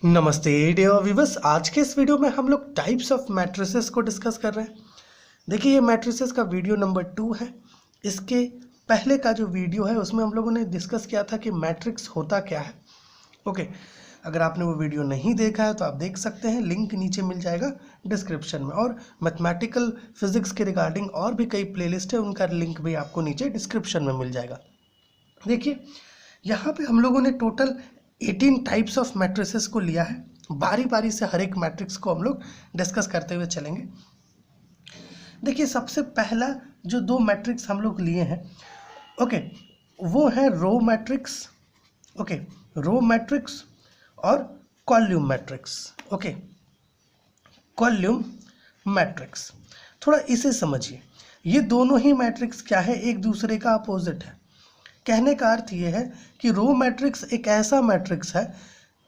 नमस्ते dear viewers. आज के इस वीडियो में हम लोग टाइप्स ऑफ मैट्रिसेस को डिस्कस कर रहे हैं। देखिए, ये मैट्रिसेस का वीडियो नंबर 2 है। इसके पहले का जो वीडियो है उसमें हम लोगों ने डिस्कस किया था कि मैट्रिक्स होता क्या है। ओके, अगर आपने वो वीडियो नहीं देखा है तो आप देख सकते हैं, लिंक नीचे मिल जाएगा डिस्क्रिप्शन में। और मैथमेटिकल फिजिक्स के रिगार्डिंग और भी कई प्लेलिस्ट है, उनका लिंक भी आपको नीचे डिस्क्रिप्शन में मिल जाएगा। देखिए, यहाँ पे हम लोगों ने टोटल 18 टाइप्स ऑफ मैट्रिसेस को लिया है। बारी बारी से हर एक मैट्रिक्स को हम लोग डिस्कस करते हुए चलेंगे। देखिए, सबसे पहला जो दो मैट्रिक्स हम लोग लिए हैं, ओके, वो है row matrix. Okay, row matrix और column matrix. Okay, column matrix, थोड़ा इसे समझिए। ये दोनों ही मैट्रिक्स क्या है, एक दूसरे का अपोजिट है। कहने का अर्थ ये है कि रो मैट्रिक्स एक ऐसा मैट्रिक्स है,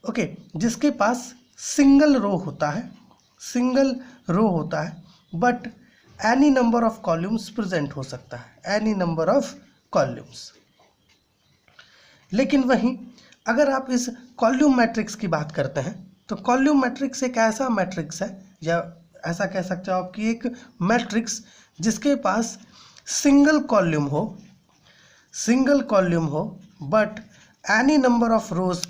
ओके, जिसके पास सिंगल रो होता है, but any number of columns present हो सकता है, एनी नंबर ऑफ कॉलम्स। लेकिन वहीं अगर आप इस कॉल्यूम मैट्रिक्स की बात करते हैं तो कॉल्यूम मैट्रिक्स एक ऐसा मैट्रिक्स है, या ऐसा कह सकते हो आप कि एक मैट्रिक्स जिसके पास सिंगल कॉलम हो but any number of rose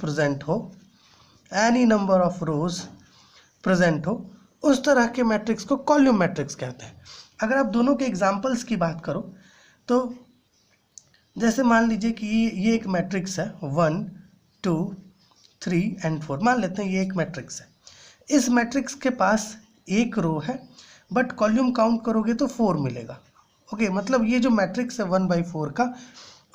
present हो, उस तरह के मैट्रिक्स को कॉलम मैट्रिक्स कहते हैं। अगर आप दोनों के एग्जांपल्स की बात करो तो जैसे मान लीजिए कि ये एक मैट्रिक्स है 1 2 3 एंड 4, मान लेते हैं ये एक मैट्रिक्स है। इस मैट्रिक्स के पास एक रो है बट कॉलम काउंट करोगे तो 4 मिलेगा। ओके, मतलब ये जो मैट्रिक्स है 1/4 का,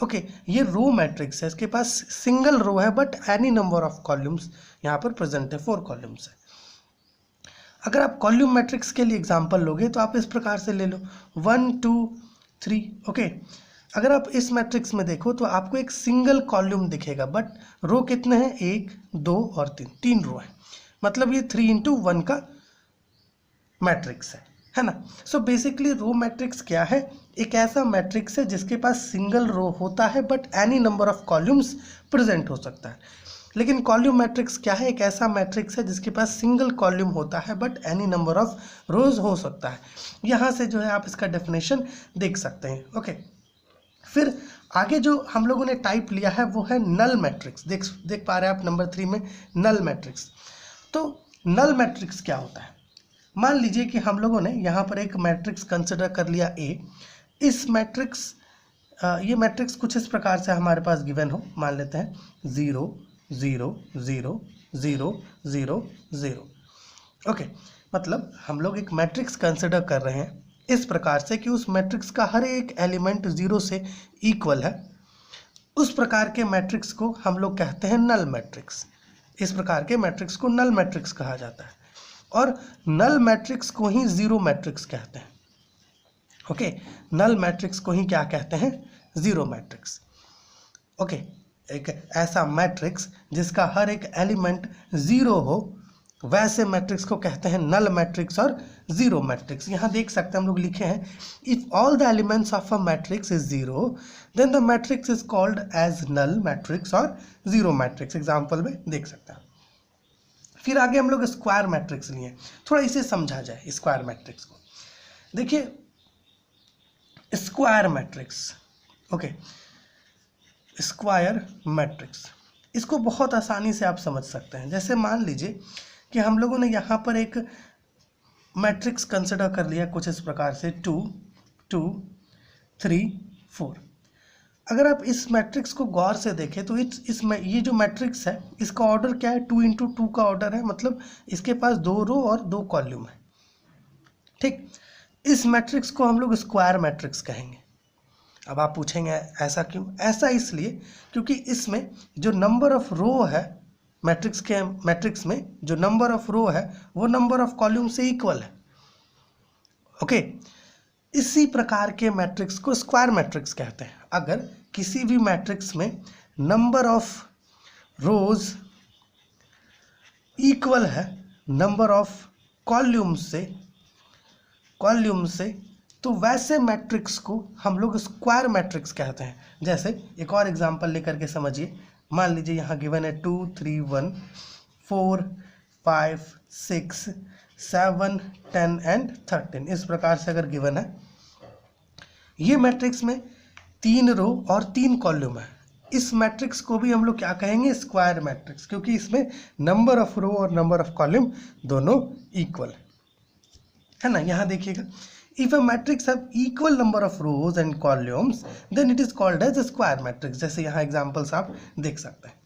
ओके, ये रो मैट्रिक्स है, इसके पास सिंगल रो है but any number of columns यहाँ पर प्रेजेंट है, 4 कॉलम्स है। अगर आप कॉलम मैट्रिक्स के लिए एग्जांपल लोगे तो आप इस प्रकार से ले लो 1 2 3। ओके, अगर आप इस मैट्रिक्स में देखो तो आपको एक सिंगल कॉलम दिखेगा बट रो कितने हैं, 1 2 और 3 रो है, मतलब ये 3 × 1 का मैट्रिक्स है ना। सो बेसिकली रो मैट्रिक्स क्या है, एक ऐसा मैट्रिक्स है जिसके पास सिंगल रो होता है but any number of columns present हो सकता है। लेकिन कॉलम मैट्रिक्स क्या है, एक ऐसा मैट्रिक्स है जिसके पास सिंगल कॉलम होता है बट एनी नंबर ऑफ रोज हो सकता है। यहाँ से जो है आप इसका डेफिनेशन देख सकते हैं। ओके, फिर आगे जो हम लोगों ने टाइप लिया है वो है नल मैट्रिक्स। देख पा रहे हैं आप नंबर 3 में नल मैट्रिक्स। तो नल मैट्रिक्स क्या होता है, मान लीजिए कि हम लोगों ने यहाँ पर एक मैट्रिक्स कंसिडर कर लिया A। इस मैट्रिक्स ये मैट्रिक्स कुछ इस प्रकार से हमारे पास गिवन हो, मान लेते हैं 0 0 0 0 0 0। ओके, मतलब हम लोग एक मैट्रिक्स कंसिडर कर रहे हैं इस प्रकार से कि उस मैट्रिक्स का हर एक एलिमेंट 0 से इक्वल है। उस प्रकार के मैट्रिक्स को हम लोग कहते हैं नल मैट्रिक्स। इस प्रकार के मैट्रिक्स को नल मैट्रिक्स कहा जाता है, और नल मैट्रिक्स को ही जीरो मैट्रिक्स कहते हैं। ओके, नल मैट्रिक्स को ही क्या कहते हैं, जीरो मैट्रिक्स। ओके, एक ऐसा मैट्रिक्स जिसका हर एक एलिमेंट 0 हो, वैसे मैट्रिक्स को कहते हैं नल मैट्रिक्स और जीरो मैट्रिक्स। यहाँ देख सकते हैं हम लोग लिखे हैं, if all the elements of a matrix is 0 then the matrix is called as null matrix और जीरो मैट्रिक्स। एग्जाम्पल में देख सकते हैं। फिर आगे हम लोग स्क्वायर मैट्रिक्स लिए, थोड़ा इसे समझा जाए स्क्वायर मैट्रिक्स को। देखिए, square matrix, okay, square matrix, इसको बहुत आसानी से आप समझ सकते हैं। जैसे मान लीजिए कि हम लोगों ने यहाँ पर एक मैट्रिक्स कंसिडर कर लिया कुछ इस प्रकार से 2 2 3 4। अगर आप इस मैट्रिक्स को गौर से देखें तो इसमें ये जो मैट्रिक्स है इसका ऑर्डर क्या है, 2 × 2 का ऑर्डर है, मतलब इसके पास 2 रो और 2 कॉलम है। ठीक, इस मैट्रिक्स को हम लोग स्क्वायर मैट्रिक्स कहेंगे। अब आप पूछेंगे ऐसा क्यों, ऐसा इसलिए क्योंकि इसमें जो नंबर ऑफ रो है मैट्रिक्स में जो नंबर ऑफ रो है वो नंबर ऑफ कॉलम से इक्वल है। ओके, इसी प्रकार के मैट्रिक्स को स्क्वायर मैट्रिक्स कहते हैं। अगर किसी भी मैट्रिक्स में नंबर ऑफ रोज इक्वल है नंबर ऑफ कॉलम से, तो वैसे मैट्रिक्स को हम लोग स्क्वायर मैट्रिक्स कहते हैं। जैसे एक और एग्जांपल लेकर के समझिए, मान लीजिए यहाँ गिवन है 2 3 1 4, 5, 6, 7, 10 एंड 13 इस प्रकार से अगर गिवन है। ये मैट्रिक्स में 3 रो और 3 कॉलम है। इस मैट्रिक्स को भी हम लोग क्या कहेंगे, स्क्वायर मैट्रिक्स, क्योंकि इसमें नंबर ऑफ रो और नंबर ऑफ कॉलम दोनों इक्वल है ना। यहाँ देखिएगा, if a matrix have equal number of rows and columns then it is called as square matrix. जैसे यहाँ एग्जांपल्स आप देख सकते हैं,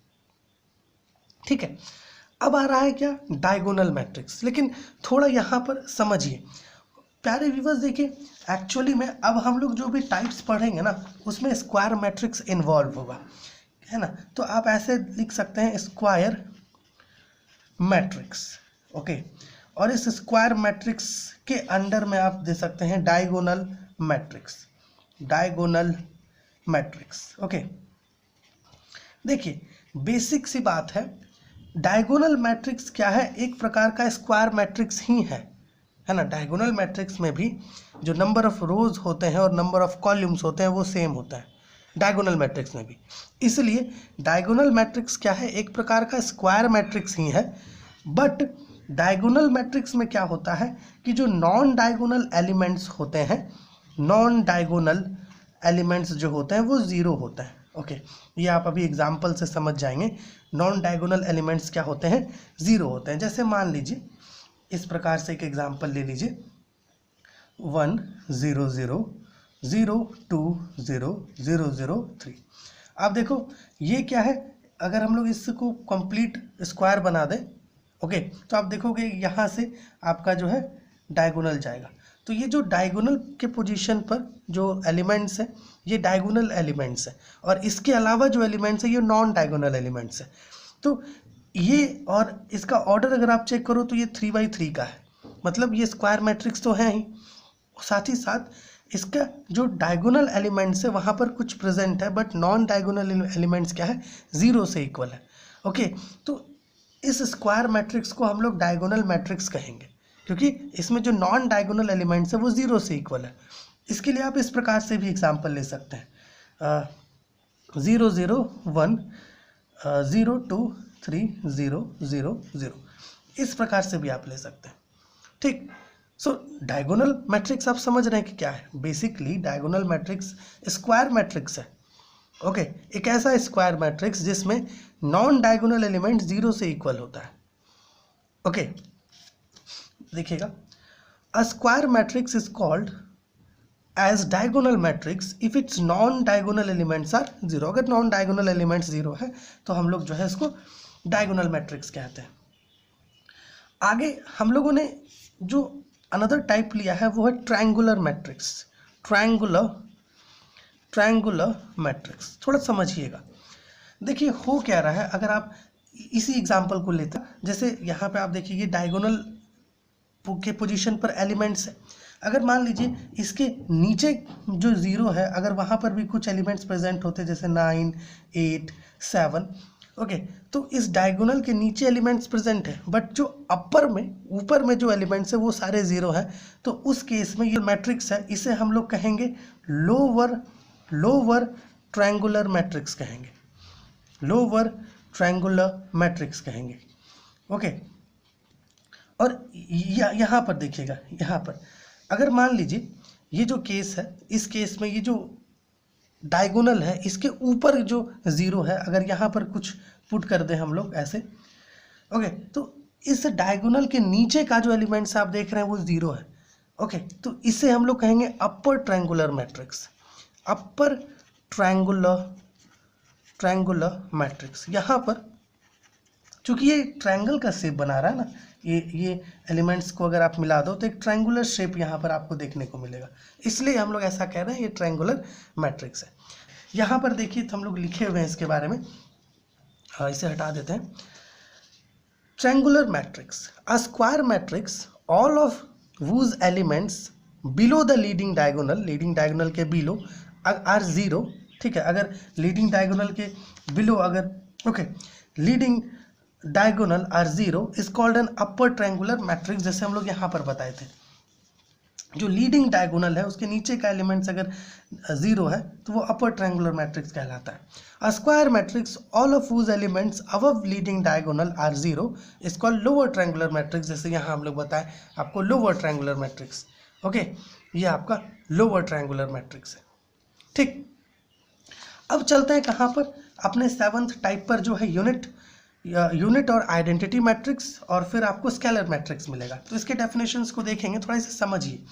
ठीक है। अब आ रहा है क्या, डायगोनल मैट्रिक्स। लेकिन थोड़ा यहाँ पर समझिए प्यारे व्यूअर्स, देखिए एक्चुअली में अब हम लोग जो भी टाइप्स पढ़ेंगे ना उसमें स्क्वायर मैट्रिक्स इन्वॉल्व होगा, है ना। तो आप ऐसे लिख सकते हैं स्क्वायर मैट्रिक्स, ओके। और इस स्क्वायर मैट्रिक्स के अंडर में आप दे सकते हैं diagonal matrix, diagonal matrix, okay. देखिए बेसिक सी बात है, डायगोनल मैट्रिक्स क्या है, एक प्रकार का स्क्वायर मैट्रिक्स ही है ना। डायगोनल मैट्रिक्स में भी जो नंबर ऑफ रोज होते हैं और नंबर ऑफ कॉलम्स होते हैं वो सेम होता है डायगोनल मैट्रिक्स में भी। इसलिए डायगोनल मैट्रिक्स क्या है, एक प्रकार का स्क्वायर मैट्रिक्स ही है। बट डायगोनल मैट्रिक्स में क्या होता है कि जो नॉन डायगोनल एलिमेंट्स होते हैं, नॉन डायगोनल एलिमेंट्स जो होते हैं वो ज़ीरो होते हैं, ओके। ये आप अभी एग्जांपल से समझ जाएंगे। नॉन डायगोनल एलिमेंट्स क्या होते हैं, ज़ीरो होते हैं। जैसे मान लीजिए इस प्रकार से एक एग्जांपल ले लीजिए, 1 0 0 0 2 0 0 0 3। आप देखो ये क्या है, अगर हम लोग इसको कंप्लीट स्क्वायर बना दें, ओके, तो आप देखोगे यहाँ से आपका जो है डायगोनल जाएगा। तो ये जो डायगोनल के पोजीशन पर जो एलिमेंट्स है ये डायगोनल एलिमेंट्स है, और इसके अलावा जो एलिमेंट्स है ये नॉन डायगोनल एलिमेंट्स है। तो ये और इसका ऑर्डर अगर आप चेक करो तो ये 3/3 का है, मतलब ये स्क्वायर मैट्रिक्स तो है ही, साथ ही साथ इसका जो डायगोनल एलिमेंट्स है वहाँ पर कुछ प्रेजेंट है, बट नॉन डायगोनल एलिमेंट्स क्या है, 0 से इक्वल है, ओके। तो इस स्क्वायर मैट्रिक्स को हम लोग डायगोनल मैट्रिक्स कहेंगे, क्योंकि इसमें जो नॉन डायगोनल एलिमेंट्स है वो 0 से इक्वल है। इसके लिए आप इस प्रकार से भी एग्जांपल ले सकते हैं, 0 0 1 0 2 3 0 0 0, इस प्रकार से भी आप ले सकते हैं, ठीक। सो डायगोनल मैट्रिक्स आप समझ रहे हैं कि क्या है। Basically diagonal matrix square matrix है, ओके। एक ऐसा स्क्वायर मैट्रिक्स जिसमें नॉन डायगोनल एलिमेंट 0 से इक्वल होता है, ओके। देखिएगा, a square matrix is called as diagonal matrix if its non diagonal elements are 0। अगर नॉन डायगोनल एलिमेंट्स 0 है तो हम लोग जो है इसको डायगोनल मैट्रिक्स कहते हैं। आगे हम लोगों ने जो अनदर टाइप लिया है वो है ट्रायंगुलर मैट्रिक्स, ट्रायंगुलर मैट्रिक्स। थोड़ा समझिएगा, देखिए हो क्या रहा है, अगर आप इसी एग्जांपल को लेते हैं, जैसे यहाँ पे आप देखिए ये डायगोनल के पोजीशन पर एलिमेंट्स है। अगर मान लीजिए इसके नीचे जो 0 है, अगर वहाँ पर भी कुछ एलिमेंट्स प्रेजेंट होते जैसे 9 8 7, ओके, तो इस डायगोनल के नीचे एलिमेंट्स प्रेजेंट है, बट जो अपर में ऊपर में जो एलिमेंट्स है वो सारे 0 है। तो उस केस में ये मैट्रिक्स है, इसे हम लोग कहेंगे लोअर ट्रायंगुलर मैट्रिक्स कहेंगे, लोअर ट्रायंगुलर मैट्रिक्स कहेंगे, ओके। और यहाँ पर देखिएगा, यहाँ पर अगर मान लीजिए ये जो केस है, इस केस में ये जो डायगोनल है इसके ऊपर जो 0 है, अगर यहाँ पर कुछ पुट कर दें हम लोग ऐसे, ओके, तो इस डायगोनल के नीचे का जो एलिमेंट्स आप देख रहे हैं वो 0 है, ओके। तो इसे हम लोग कहेंगे अपर ट्रायंगुलर मैट्रिक्स, अपर ट्रायंगुलर मैट्रिक्स। यहाँ पर चूंकि ये ट्रायंगल का शेप बना रहा है ना, ये एलिमेंट्स को अगर आप मिला दो तो एक ट्रायंगुलर शेप यहाँ पर आपको देखने को मिलेगा, इसलिए हम लोग ऐसा कह रहे हैं ये ट्रायंगुलर मैट्रिक्स है। यहाँ पर देखिए तो हम लोग लिखे हुए हैं इसके बारे में, इसे हटा देते हैं। Triangular matrix, a square matrix all of whose elements below the leading diagonal के बिलो आर 0, ठीक है। अगर लीडिंग डायगोनल के बिलो अगर, okay, leading diagonal are 0 is called an upper triangular matrix, जैसे हम लोग यहाँ पर बताए थे, जो लीडिंग डायगोनल है उसके नीचे का एलिमेंट्स अगर 0 है तो वो अपर ट्रायंगुलर मैट्रिक्स कहलाता है। A square matrix all of whose elements above leading diagonal are 0 is called lower triangular matrix. जैसे यहाँ हम लोग बताएं आपको लोअर ट्रायंगुलर मैट्रिक्स, ओके, ये आपका लोअर ट्रायंगुलर मैट्रिक्स है। ठीक, अब चलते हैं कहाँ पर, अपने 7th टाइप पर जो है यूनिट और आइडेंटिटी मैट्रिक्स, और फिर आपको स्केलर मैट्रिक्स मिलेगा। तो इसके डेफिनेशंस को देखेंगे, थोड़ा सा समझिए।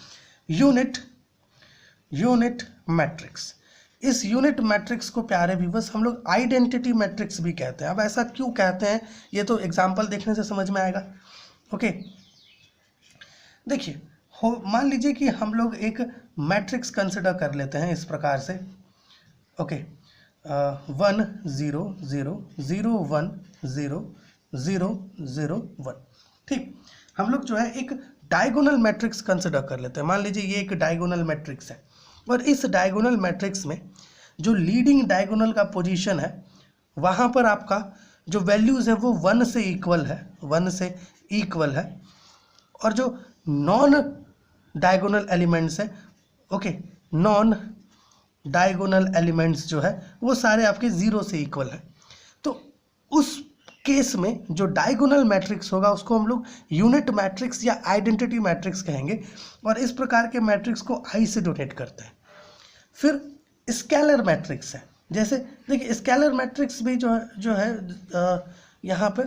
यूनिट मैट्रिक्स, इस यूनिट मैट्रिक्स को प्यारे व्यूअर्स हम लोग आइडेंटिटी मैट्रिक्स भी कहते हैं। अब ऐसा क्यों कहते हैं ये तो एग्जाम्पल देखने से समझ में आएगा। ओके, देखिए, मान लीजिए कि हम लोग एक मैट्रिक्स कंसिडर कर लेते हैं इस प्रकार से, ओके, 1 0 0 0 1 0 0 0 1। ठीक, हम लोग जो है एक डायगोनल मैट्रिक्स कंसिडर कर लेते हैं। मान लीजिए ये एक डायगोनल मैट्रिक्स है, और इस डायगोनल मैट्रिक्स में जो लीडिंग डायगोनल का पोजीशन है वहाँ पर आपका जो वैल्यूज़ है वो 1 से इक्वल है, 1 से इक्वल है, और जो नॉन डायगोनल एलिमेंट्स है, ओके, नॉन डायगोनल एलिमेंट्स जो है वो सारे आपके 0 से इक्वल है। तो उस केस में जो डायगोनल मैट्रिक्स होगा उसको हम लोग यूनिट मैट्रिक्स या आइडेंटिटी मैट्रिक्स कहेंगे, और इस प्रकार के मैट्रिक्स को आई से डोनेट करते हैं। फिर स्केलर मैट्रिक्स है, जैसे देखिए स्केलर मैट्रिक्स भी जो है यहाँ पे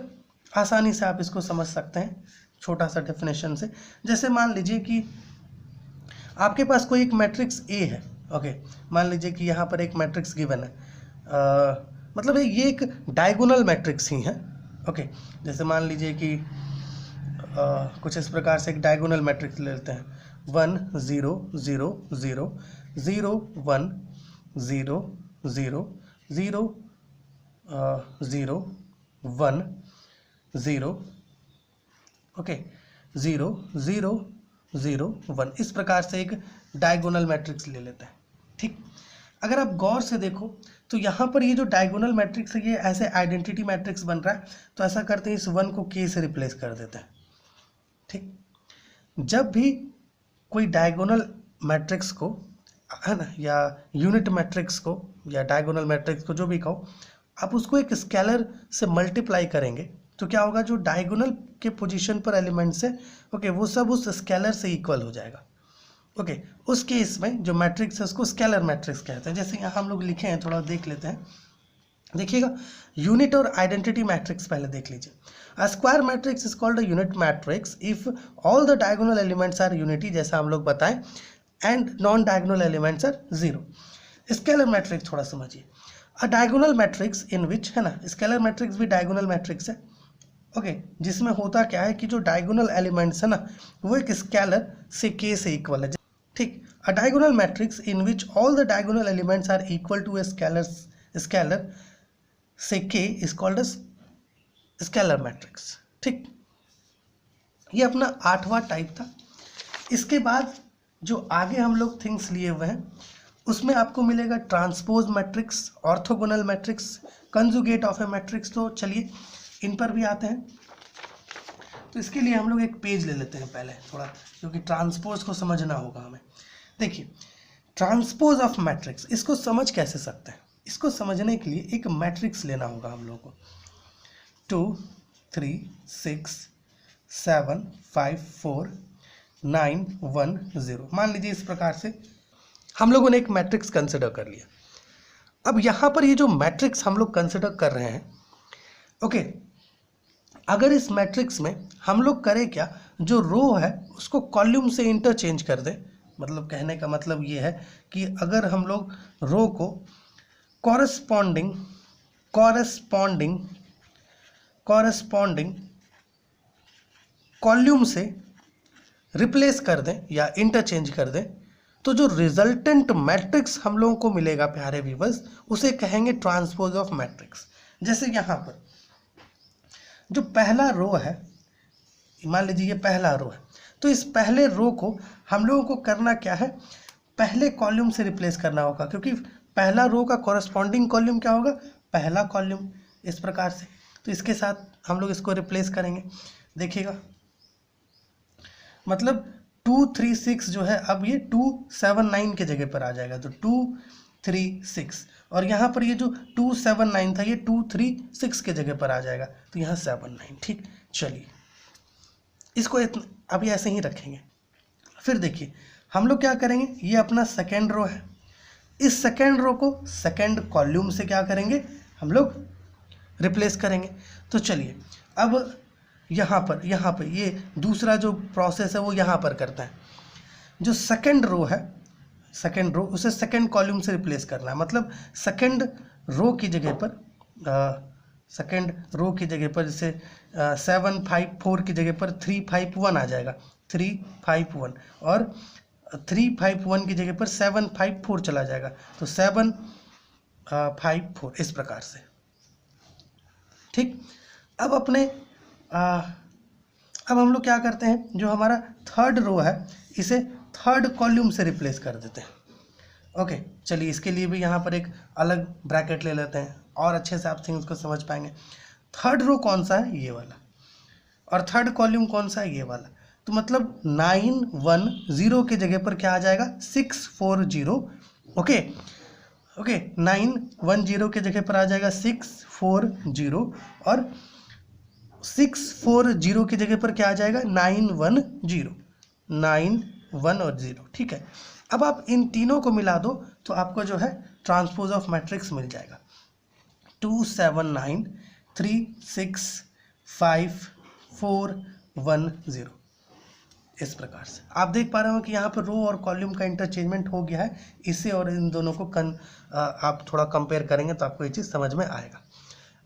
आसानी से आप इसको समझ सकते हैं छोटा सा डेफिनेशन से। जैसे मान लीजिए कि आपके पास कोई एक मैट्रिक्स ए है, ओके, मान लीजिए कि यहाँ पर एक मैट्रिक्स गिवन है, मतलब ये एक डायगोनल मैट्रिक्स ही है, ओके। जैसे मान लीजिए कि कुछ इस प्रकार से एक डायगोनल मैट्रिक्स ले लेते हैं, 1 0 0 0 0 1 0 0 0 0 1 0, ओके, 0 0 0 1, इस प्रकार से एक डायगोनल मैट्रिक्स ले लेते हैं। ठीक, अगर आप गौर से देखो तो यहाँ पर ये जो डायगोनल मैट्रिक्स है ये ऐसे आइडेंटिटी मैट्रिक्स बन रहा है, तो ऐसा करते हैं इस 1 को k से रिप्लेस कर देते हैं। ठीक, जब भी कोई डायगोनल मैट्रिक्स को, है ना, या यूनिट मैट्रिक्स को या डायगोनल मैट्रिक्स को जो भी कहो, आप उसको एक स्केलर से मल्टीप्लाई करेंगे तो क्या होगा, जो डायगोनल के पोजीशन पर एलिमेंट्स है, ओके, वो सब उस स्केलर से इक्वल हो जाएगा। ओके, उस केस में जो मैट्रिक्स है उसको स्केलर मैट्रिक्स कहते हैं। जैसे यहाँ हम लोग लिखे हैं, थोड़ा देख लेते हैं, देखिएगा, यूनिट और आइडेंटिटी मैट्रिक्स पहले देख लीजिए। A square matrix is called a unit matrix if all the diagonal elements are unity, जैसा हम लोग बताएं, and non diagonal elements are 0। Scalar matrix थोड़ा समझिए, a diagonal matrix in which, है ना, स्केलर मैट्रिक्स भी डायगोनल मैट्रिक्स है, ओके, जिसमें होता क्या है कि जो डायगोनल एलिमेंट्स है ना वो एक स्केलर से k से इक्वल है। ठीक, a diagonal matrix in which all the diagonal elements are equal to a scalar से k is called scalar matrix. ठीक, ये अपना 8वां टाइप था। इसके बाद जो आगे हम लोग थिंग्स लिए हुए हैं उसमें आपको मिलेगा transpose matrix, orthogonal matrix, conjugate of A matrix. तो चलिए इन पर भी आते हैं। तो इसके लिए हम लोग एक पेज ले लेते हैं पहले थोड़ा, क्योंकि ट्रांसपोज को समझना होगा हमें। देखिए, ट्रांसपोज ऑफ मैट्रिक्स, इसको समझ कैसे सकते हैं, इसको समझने के लिए एक मैट्रिक्स लेना होगा हम लोगों को, 2 3 6 7 5 4 9 1 0। मान लीजिए इस प्रकार से हम लोगों ने एक मैट्रिक्स कंसिडर कर लिया। अब यहाँ पर ये जो मैट्रिक्स हम लोग कंसिडर कर रहे हैं, ओके, अगर इस मैट्रिक्स में हम लोग करें क्या, जो रो है उसको कॉलम से इंटरचेंज कर दें, मतलब कहने का मतलब ये है कि अगर हम लोग रो को कॉरेस्पॉन्डिंग कॉलम से रिप्लेस कर दें या इंटरचेंज कर दें, तो जो रिजल्टेंट मैट्रिक्स हम लोगों को मिलेगा प्यारे व्यूअर्स, उसे कहेंगे ट्रांसपोज ऑफ मैट्रिक्स। जैसे यहाँ पर जो पहला रो है, मान लीजिए ये पहला रो है, तो इस पहले रो को हम लोगों को करना क्या है, पहले कॉलम से रिप्लेस करना होगा, क्योंकि पहला रो का कॉरेस्पॉन्डिंग कॉलम क्या होगा, पहला कॉलम, इस प्रकार से। तो इसके साथ हम लोग इसको रिप्लेस करेंगे। देखिएगा, मतलब 236 जो है अब ये 279 के जगह पर आ जाएगा, तो 236, और यहाँ पर ये जो 279 था ये 236 के जगह पर आ जाएगा, तो यहाँ 79। ठीक, चलिए इसको अभी ऐसे ही रखेंगे। फिर देखिए हम लोग क्या करेंगे, ये अपना सेकेंड रो है, इस सेकेंड रो को सेकेंड कॉल्यूम से क्या करेंगे हम लोग रिप्लेस करेंगे। तो चलिए अब यहाँ पर ये दूसरा जो प्रोसेस है वो यहाँ पर करता है। जो सेकेंड रो है, सेकेंड रो उसे सेकेंड कॉल्यूम से रिप्लेस करना है, मतलब सेकेंड रो की जगह पर जैसे 754 की जगह पर 351 आ जाएगा, 351, और 351 की जगह पर 754 चला जाएगा, तो 754 इस प्रकार से। ठीक, अब हम लोग क्या करते हैं, जो हमारा थर्ड रो है इसे थर्ड कॉल्यूम से रिप्लेस कर देते हैं। ओके, चलिए इसके लिए भी यहाँ पर एक अलग ब्रैकेट ले लेते हैं और अच्छे से आप थिंग्स को समझ पाएंगे। थर्ड रो कौन सा है, ये वाला, और थर्ड कॉल्यूम कौन सा है, ये वाला। तो मतलब 910 के जगह पर क्या आ जाएगा, 640। ओके, 910 के जगह पर आ जाएगा 640, और 640 की जगह पर क्या आ जाएगा, 910, 9 और 0। ठीक है, अब आप इन तीनों को मिला दो तो आपको जो है ट्रांसपोज ऑफ मैट्रिक्स मिल जाएगा, 279 3 6 5 4 1 0। इस प्रकार से आप देख पा रहे हो कि यहाँ पर रो और कॉलम का इंटरचेंजमेंट हो गया है। इसे और इन दोनों को आप थोड़ा कंपेयर करेंगे तो आपको ये चीज़ समझ में आएगा।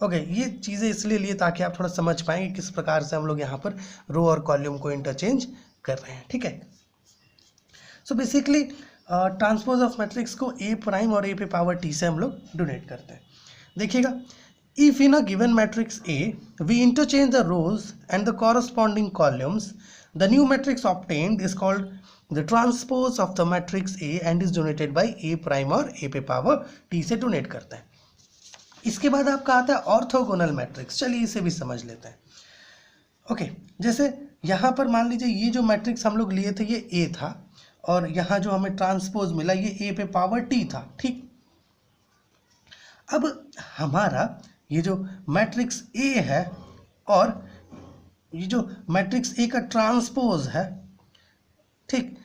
ओके, ये चीज़ें इसलिए लिए ताकि आप थोड़ा समझ पाएंगे किस प्रकार से हम लोग यहाँ पर रो और कॉलम को इंटरचेंज कर रहे हैं। ठीक है, so basically transpose of matrix को ए प्राइम और ए पे पावर टी से हम लोग डोनेट करते हैं। देखिएगा, if in a given matrix A we interchange the rows and the corresponding columns, the new matrix obtained is called the transpose of the matrix A and is donated by A prime और A पे power T से donate करते हैं। इसके बाद आपका आता है ऑर्थोगोनल मैट्रिक्स। चलिए इसे भी समझ लेते हैं। ओके, जैसे यहाँ पर मान लीजिए ये जो मैट्रिक्स हम लोग लिए थे ये A था, और यहाँ जो हमें ट्रांसपोज मिला ये A पे पावर T था। ठीक, अब हमारा ये जो मैट्रिक्स A है और ये जो मैट्रिक्स ए का ट्रांसपोज है, ठीक,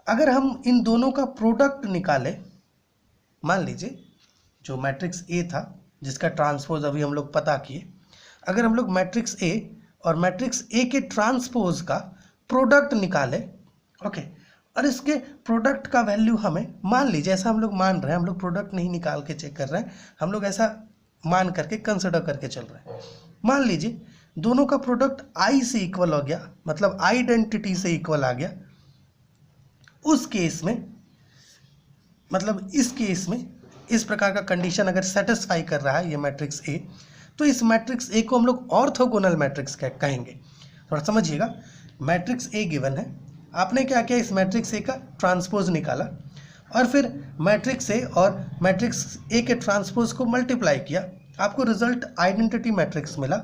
अगर हम इन दोनों का प्रोडक्ट निकालें, मान लीजिए जो मैट्रिक्स ए था जिसका ट्रांसपोज अभी हम लोग पता किए, अगर हम लोग मैट्रिक्स ए और मैट्रिक्स ए के ट्रांसपोज का प्रोडक्ट निकालें, ओके, और इसके प्रोडक्ट का वैल्यू हमें मान लीजिए, ऐसा हम लोग मान रहे हैं, हम लोग प्रोडक्ट नहीं निकाल के चेक कर रहे हैं, हम लोग ऐसा मान करके कंसिडर करके चल रहे हैं। मान लीजिए दोनों का प्रोडक्ट आई से इक्वल हो गया, मतलब आइडेंटिटी से इक्वल आ गया। उस केस में, मतलब इस केस में इस प्रकार का कंडीशन अगर सेटिस्फाई कर रहा है ये मैट्रिक्स ए, तो इस मैट्रिक्स ए को हम लोग ऑर्थोगोनल मैट्रिक्स कहेंगे। थोड़ा समझिएगा, मैट्रिक्स ए गिवन है, आपने क्या किया, इस मैट्रिक्स ए का ट्रांसपोज निकाला और फिर मैट्रिक्स ए और मैट्रिक्स ए के ट्रांसपोज को मल्टीप्लाई किया, आपको रिजल्ट आइडेंटिटी मैट्रिक्स मिला।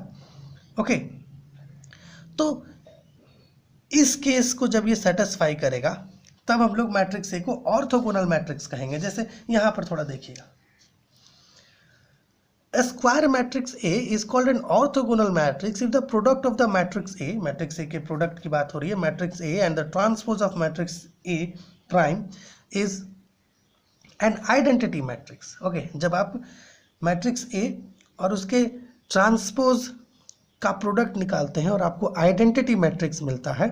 ओके, तो इस केस को जब ये सेटिस्फाई करेगा तब हम लोग मैट्रिक्स ए को ऑर्थोगोनल मैट्रिक्स कहेंगे। जैसे यहां पर थोड़ा देखिएगा, A square matrix A is called an orthogonal matrix if the product of the matrix A, matrix A के प्रोडक्ट की बात हो रही है, matrix A and the transpose of matrix A prime is an identity matrix. Okay, जब आप matrix A और उसके ट्रांसपोज का प्रोडक्ट निकालते हैं और आपको आइडेंटिटी मैट्रिक्स मिलता है,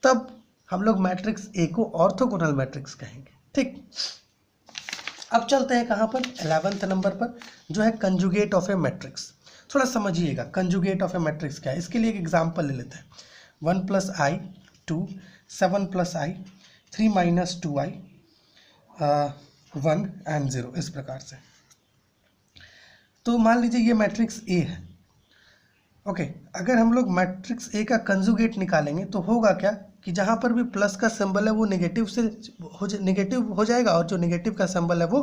तब हम लोग मैट्रिक्स ए को ऑर्थोगोनल मैट्रिक्स कहेंगे। ठीक, अब चलते हैं कहाँ पर, 11th नंबर पर, जो है कंजुगेट ऑफ ए मैट्रिक्स। थोड़ा समझिएगा कंजुगेट ऑफ ए मैट्रिक्स क्या है। इसके लिए एक एग्जांपल ले लेते हैं, 1 + i 2, 7 + i 3 - 2i 1 and 0, इस प्रकार से। तो मान लीजिए ये मैट्रिक्स ए है। ओके, अगर हम लोग मैट्रिक्स ए का कंजुगेट निकालेंगे तो होगा क्या कि जहाँ पर भी प्लस का सिंबल है वो नेगेटिव हो जाएगा और जो नेगेटिव का सिंबल है वो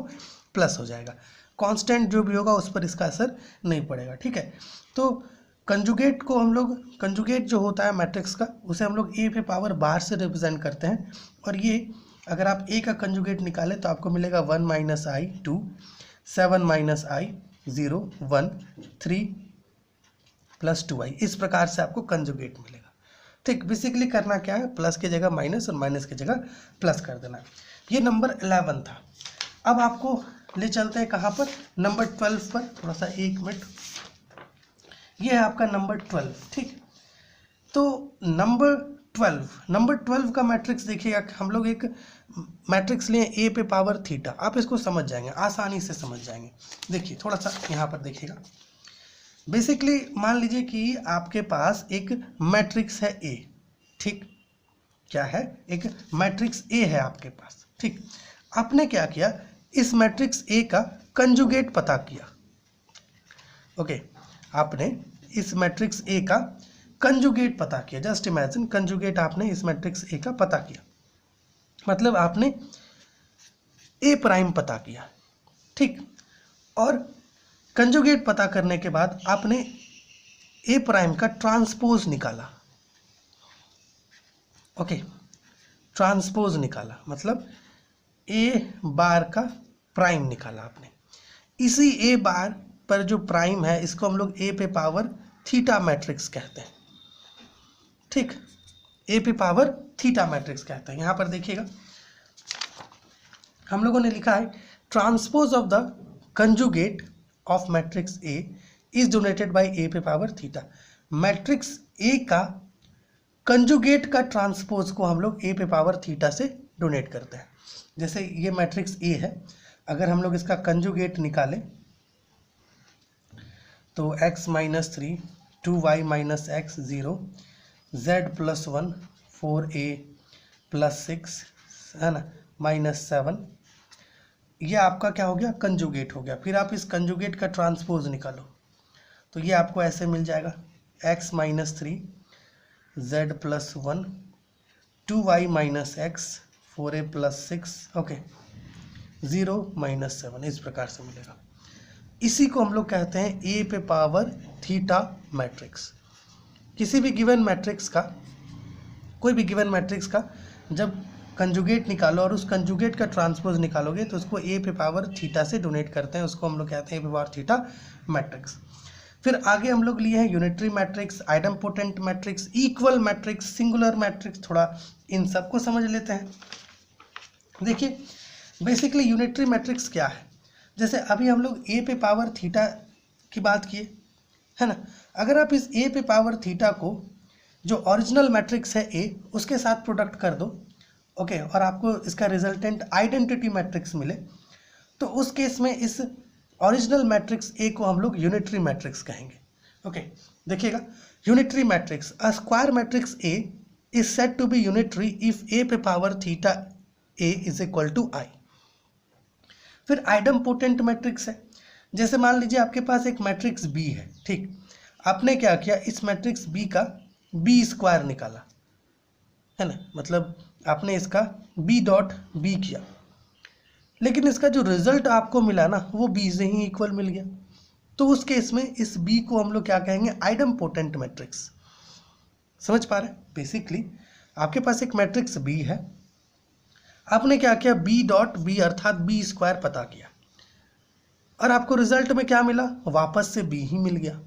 प्लस हो जाएगा। कांस्टेंट जो भी होगा उस पर इसका असर नहीं पड़ेगा। ठीक है, तो कंजुगेट को हम लोग, कंजुगेट जो होता है मैट्रिक्स का, उसे हम लोग ए पे पावर बाहर से रिप्रेजेंट करते हैं। और ये अगर आप ए का कंजुगेट निकालें तो आपको मिलेगा 1 माइनस आई 2, 7 माइनस आई 0, 1, 3 प्लस 2i, इस प्रकार से आपको कंजुगेट मिलेगा। ठीक, बेसिकली करना क्या है, प्लस की जगह माइनस और माइनस की जगह प्लस कर देना। ये नंबर 11 था। अब आपको ले चलते हैं कहाँ पर, नंबर 12 पर। थोड़ा सा 1 मिनट, ये है आपका नंबर 12। ठीक, तो नंबर 12 का मैट्रिक्स देखिएगा, हम लोग एक मैट्रिक्स लिए ए पे पावर थीटा, आप इसको समझ जाएंगे, आसानी से समझ जाएंगे। देखिए थोड़ा सा यहाँ पर देखिएगा, बेसिकली मान लीजिए कि आपके पास एक मैट्रिक्स है ए। ठीक, क्या है, एक मैट्रिक्स ए है आपके पास। ठीक, आपने क्या किया, इस मैट्रिक्स ए का कंजुगेट पता किया। ओके, आपने इस मैट्रिक्स ए का कंजुगेट पता किया। जस्ट इमेजिन, कंजुगेट आपने इस मैट्रिक्स ए का पता किया, मतलब आपने ए प्राइम पता किया। ठीक, और कंजुगेट पता करने के बाद आपने ए प्राइम का ट्रांसपोज निकाला। ओके, ट्रांसपोज निकाला मतलब ए बार का प्राइम निकाला आपने। इसी ए बार पर जो प्राइम है, इसको हम लोग ए पे पावर थीटा मैट्रिक्स कहते हैं। ठीक, ए पे पावर थीटा मैट्रिक्स कहते हैं। यहां पर देखिएगा, हम लोगों ने लिखा है transpose of the conjugate of matrix A is donated by A पे पावर थीटा। मैट्रिक्स ए का कंजुगेट का ट्रांसपोज को हम लोग ए पे पावर थीटा से डोनेट करते हैं। जैसे ये मैट्रिक्स ए है, अगर हम लोग इसका कंजुगेट निकालें तो x minus 3, 2y minus x 0, z plus 1, 4a plus 6 है ना, माइनस 7, ये आपका क्या हो गया, कंजुगेट हो गया। फिर आप इस कंजुगेट का ट्रांसपोज निकालो तो ये आपको ऐसे मिल जाएगा, x minus 3, z plus 1, 2y minus x, 4a plus 6, okay, 0 minus 7, इस प्रकार से मिलेगा। इसी को हम लोग कहते हैं ए पे पावर थीटा मैट्रिक्स। किसी भी गिवन मैट्रिक्स का, कोई भी गिवन मैट्रिक्स का जब कंजुगेट निकालो और उस कंजुगेट का ट्रांसपोज निकालोगे तो उसको ए पे पावर थीटा से डोनेट करते हैं, उसको हम लोग कहते हैं ए पे पावर थीटा मैट्रिक्स। फिर आगे हम लोग लिए हैं unitary matrix, idempotent matrix, equal matrix, singular matrix. थोड़ा इन सबको समझ लेते हैं। देखिए बेसिकली यूनिटरी मैट्रिक्स क्या है, जैसे अभी हम लोग ए पे पावर थीटा की बात किए है ना, अगर आप इस ए पे पावर थीटा को जो ओरिजिनल मैट्रिक्स है ए उसके साथ प्रोडक्ट कर दो, ओके, और आपको इसका रिजल्टेंट आइडेंटिटी मैट्रिक्स मिले, तो उस केस में इस ओरिजिनल मैट्रिक्स ए को हम लोग यूनिटरी मैट्रिक्स कहेंगे। ओके, देखिएगा, unitary matrix, a square matrix A is said to be unitary if A पे power theta A is equal to I. फिर आइडम्पोटेंट मैट्रिक्स है, जैसे मान लीजिए आपके पास एक मैट्रिक्स बी है। ठीक, आपने क्या किया, इस मैट्रिक्स बी का बी स्क्वायर निकाला है ना, मतलब आपने इसका बी डॉट बी किया, लेकिन इसका जो रिजल्ट आपको मिला ना वो बी से ही इक्वल मिल गया, तो उस केस में इस बी को हम लोग क्या कहेंगे, आइडम्पोटेंट मैट्रिक्स। समझ पा रहे हैं? बेसिकली आपके पास एक मैट्रिक्स बी है, आपने क्या किया, बी डॉट बी अर्थात बी स्क्वायर पता किया, और आपको रिजल्ट में क्या मिला, वापस से बी ही मिल गया,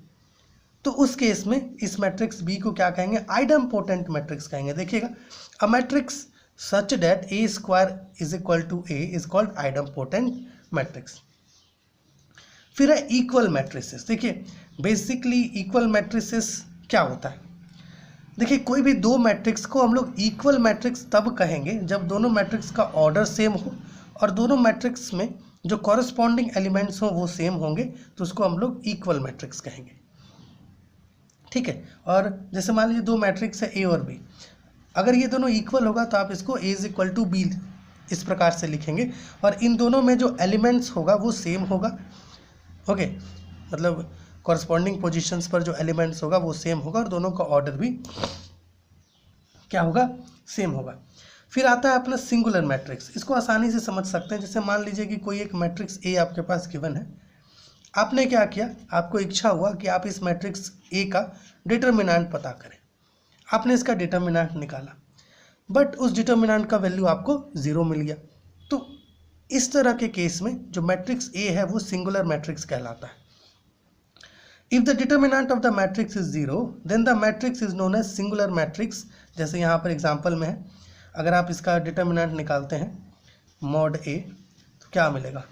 तो उस केस में इस मैट्रिक्स बी को क्या कहेंगे, आइडम्पोटेंट मैट्रिक्स कहेंगे। देखिएगा, a matrix such that A square is equal to A is called idempotent matrix. फिर है इक्वल मैट्रिसेस। देखिए बेसिकली इक्वल मैट्रिसेस क्या होता है, देखिए कोई भी दो मैट्रिक्स को हम लोग इक्वल मैट्रिक्स तब कहेंगे जब दोनों मैट्रिक्स का ऑर्डर सेम हो और दोनों मैट्रिक्स में जो कॉरस्पॉन्डिंग एलिमेंट्स हो वो सेम होंगे, तो उसको हम लोग इक्वल मैट्रिक्स कहेंगे। ठीक है, और जैसे मान लीजिए दो मैट्रिक्स है ए और बी, अगर ये दोनों इक्वल होगा तो आप इसको ए इज इक्वल टू बी इस प्रकार से लिखेंगे, और इन दोनों में जो एलिमेंट्स होगा वो सेम होगा। ओके, मतलब कॉरस्पॉन्डिंग पोजीशंस पर जो एलिमेंट्स होगा वो सेम होगा और दोनों का ऑर्डर भी क्या होगा, सेम होगा। फिर आता है अपना सिंगुलर मैट्रिक्स, इसको आसानी से समझ सकते हैं। जैसे मान लीजिए कि कोई एक मैट्रिक्स ए आपके पास गिवन है, आपने क्या किया, आपको इच्छा हुआ कि आप इस मैट्रिक्स ए का डिटर्मिनेंट पता करें, आपने इसका डिटर्मिनेंट निकाला, बट उस डिटर्मिनेंट का वैल्यू आपको 0 मिल गया। तो इस तरह के केस में जो मैट्रिक्स ए है वो सिंगुलर मैट्रिक्स कहलाता है। If the determinant of the matrix is 0 then the matrix is known as singular matrix. जैसे यहाँ पर एग्जांपल में है, अगर आप इसका डिटर्मिनेंट निकालते हैं मॉड ए तो क्या मिलेगा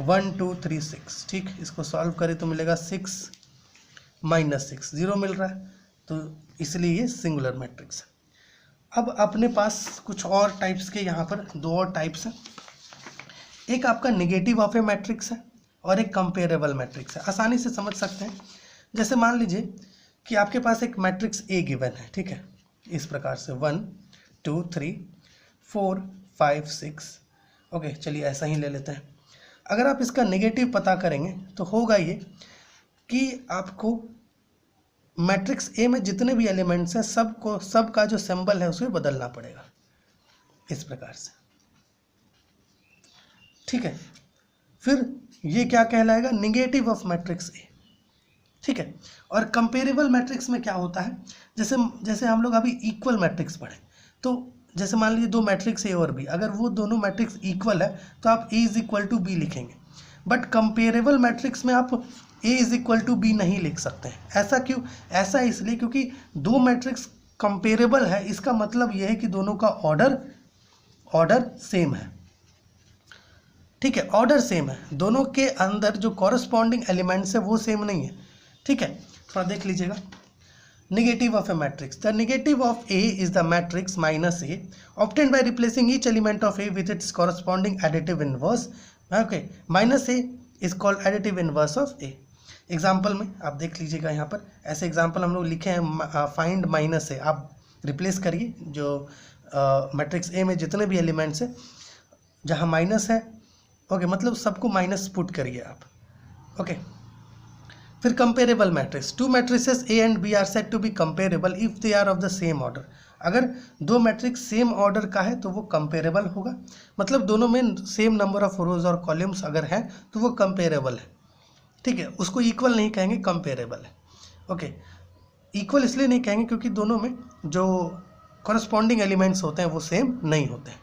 1 2 3 6, ठीक, इसको सॉल्व करें तो मिलेगा 6 - 6, 0 मिल रहा है, तो इसलिए ये सिंगुलर मैट्रिक्स है। अब अपने पास कुछ और टाइप्स के यहाँ पर 2 और टाइप्स हैं। एक आपका नेगेटिव ऑफ ए मैट्रिक्स है और एक कंपेरेबल मैट्रिक्स है। आसानी से समझ सकते हैं, जैसे मान लीजिए कि आपके पास एक मैट्रिक्स ए गिवन है, ठीक है, इस प्रकार से 1 2 3 4 5 6, ओके, चलिए ऐसा ही ले लेते हैं। अगर आप इसका नेगेटिव पता करेंगे तो होगा ये कि आपको मैट्रिक्स ए में जितने भी एलिमेंट्स हैं सबका जो सिंबल है उसमें बदलना पड़ेगा, इस प्रकार से, ठीक है। फिर ये क्या कहलाएगा, नेगेटिव ऑफ मैट्रिक्स ए, ठीक है। और कंपेरेबल मैट्रिक्स में क्या होता है, जैसे हम लोग अभी इक्वल मैट्रिक्स पढ़े, तो जैसे मान लीजिए 2 मैट्रिक्स ए और बी, अगर वो दोनों मैट्रिक्स इक्वल है तो आप ए इज इक्वल टू बी लिखेंगे, बट कंपेरेबल मैट्रिक्स में आप ए इज इक्वल टू बी नहीं लिख सकते हैं। ऐसा क्यों? ऐसा इसलिए क्योंकि 2 मैट्रिक्स कंपेरेबल है, इसका मतलब यह है कि दोनों का ऑर्डर सेम है, ठीक है, ऑर्डर सेम है, दोनों के अंदर जो कॉरस्पॉन्डिंग एलिमेंट्स है वो सेम नहीं है, ठीक है। थोड़ा देख लीजिएगा, negative of A matrix, the negative of A is the matrix minus A obtained by replacing each element of A with its corresponding additive inverse, okay, minus A is called additive inverse of A. Example में आप देख लीजिएगा, यहाँ पर ऐसे example हम लोग लिखे हैं, फाइंड माइनस ए, आप रिप्लेस करिए जो मैट्रिक्स ए में जितने भी एलिमेंट्स हैं जहाँ माइनस है, ओके, मतलब सबको माइनस पुट करिए आप, ओके। फिर comparable matrix, 2 matrices A and B are said to be comparable if they are of the same order. अगर 2 मैट्रिक्स सेम ऑर्डर का है तो वो कंपेरेबल होगा, मतलब दोनों में सेम नंबर ऑफ रोज और कॉलम्स अगर हैं तो वो कंपेरेबल है, ठीक है। उसको इक्वल नहीं कहेंगे, कंपेरेबल है, ओके। इक्वल इसलिए नहीं कहेंगे क्योंकि दोनों में जो कॉरस्पॉन्डिंग एलिमेंट्स होते हैं वो सेम नहीं होते हैं।